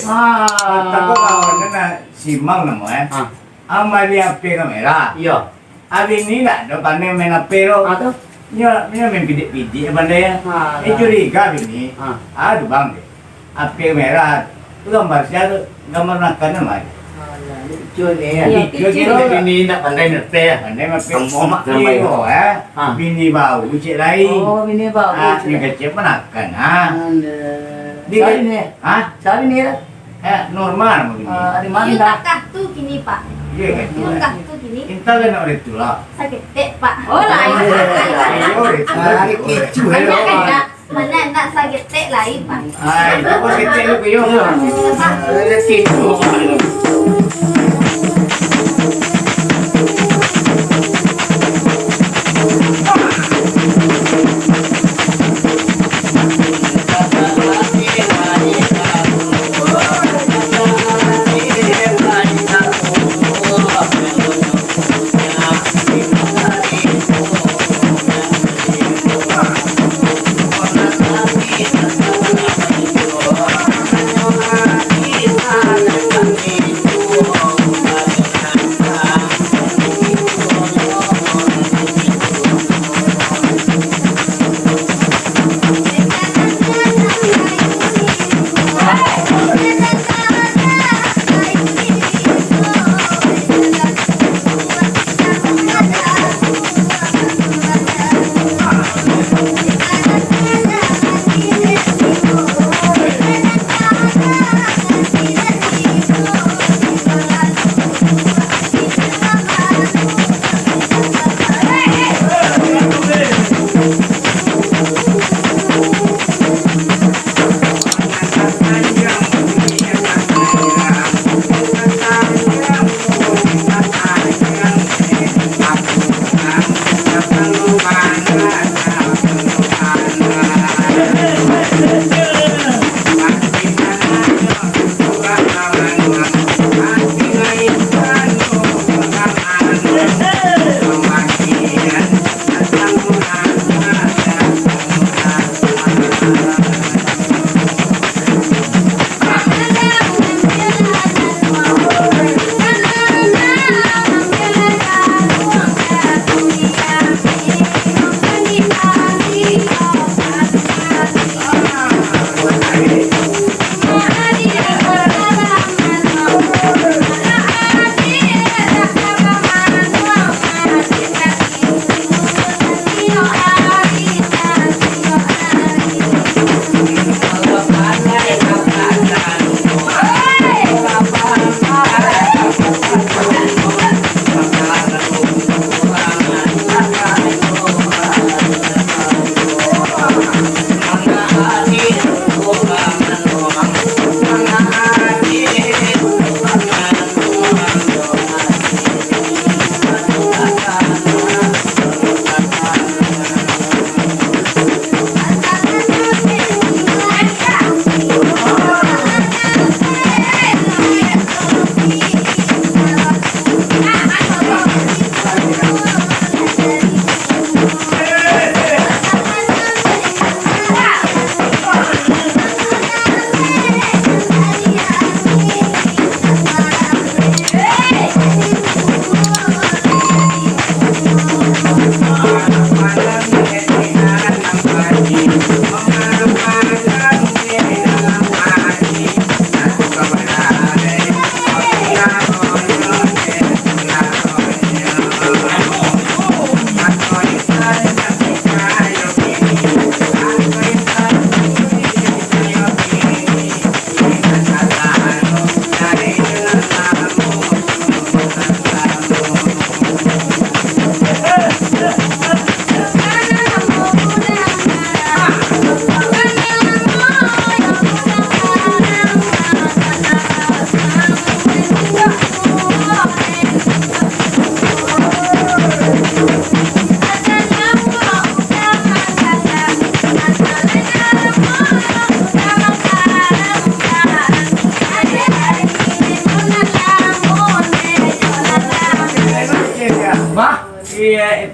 Tako kawan na simang na mo Ang mali ang pero mera. Iya. Abi ni na do kane mena pero. Atau? Nya men pidi bandaya. Curiga bini. Aduh bang. Ape mera. Tu gambar sia gambar nakkan na mai. Lucu nih ya. Bini nak pandai nerte. Pandai mape. Iyo bini bau ucik lain. Oh, bini bau. Ni kecil menakan Siapa ini? Siapa ini ya? Normal begini. Di mana? Yung kakak tuh gini pak. Iya kan. Yung kakak tuh gini. Inta kan oleh tu lah. Sakit pak. Oh lain. Mana nak sakit lain pak. Ay, ako kita lu kayo. Pak. Thank you.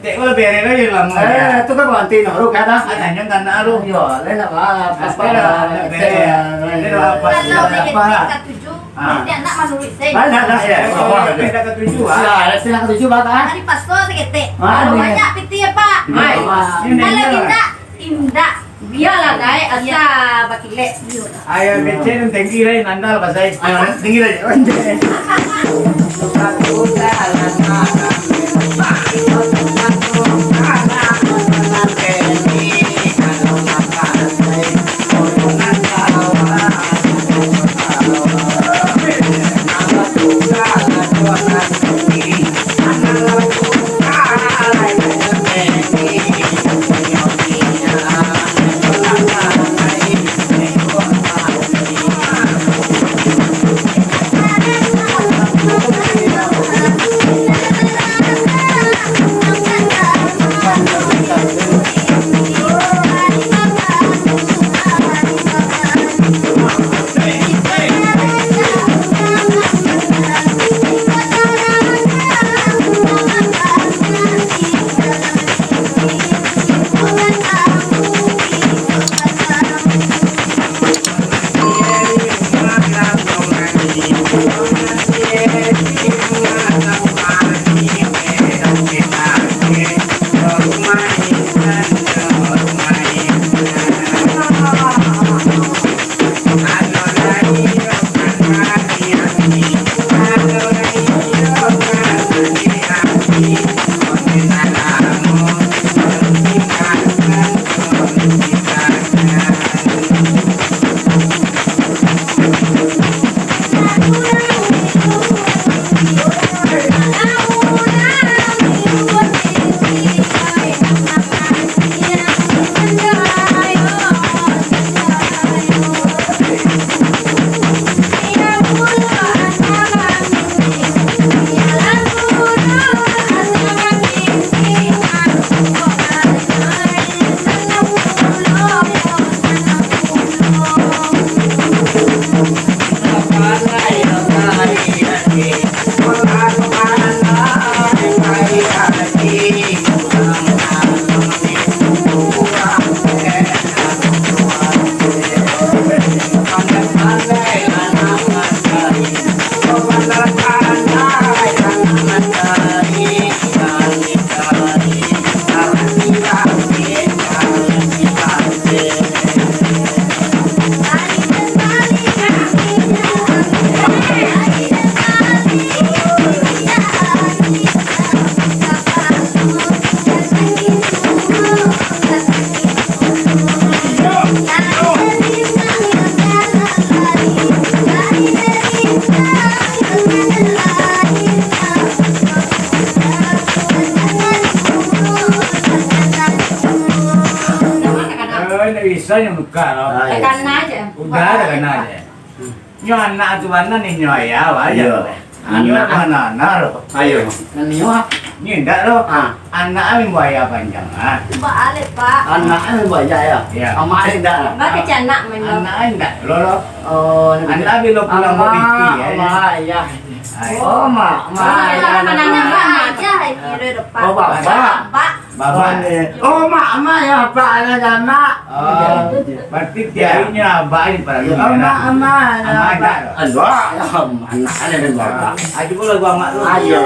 tek wala bere lo yung lang. Itu kan ganti noro kata. Ada yang kan aro. Yo, lena ba papa. Kalau dikit ketujuh, nanti anak menurut saya. Banyak ya. Beda ketujuh ah. Sila ketujuh ba ka? Hari pasto dikit. Ah, Banyak piti ya Pak. Kalau kita indah. Biarlah guys, asa bakile. Ayo becen tinggi rai nandal pasai. Ayo, tinggi aja. Bisa yang luka loh. Tekan aja. Udah tekan aja. Nyo anak tu mana ni nyo ya Ayo. aja. Nyo mana naro. Ayo. Naniyo ha. Ni ndak lo. Ah. Anak amin buaya panjang ah. Coba alit Pak. Anak ano ba ya? Ya. Ama ada. Bagi anak memang. Anak ndak lo. Oh, Anak bilo pulang mau pipi ya. Ama ya. Oh, ma. Mananya Pak aja kira depan. Oh, Bapak. Pak. Bapa ni. Oh, ma ya, Pak ada jama. Oh, berarti tiarinya baik pada lu. Ama Ama ada. Aduh, anak ada di bawah. Aja pula gua mak lu. Ayo.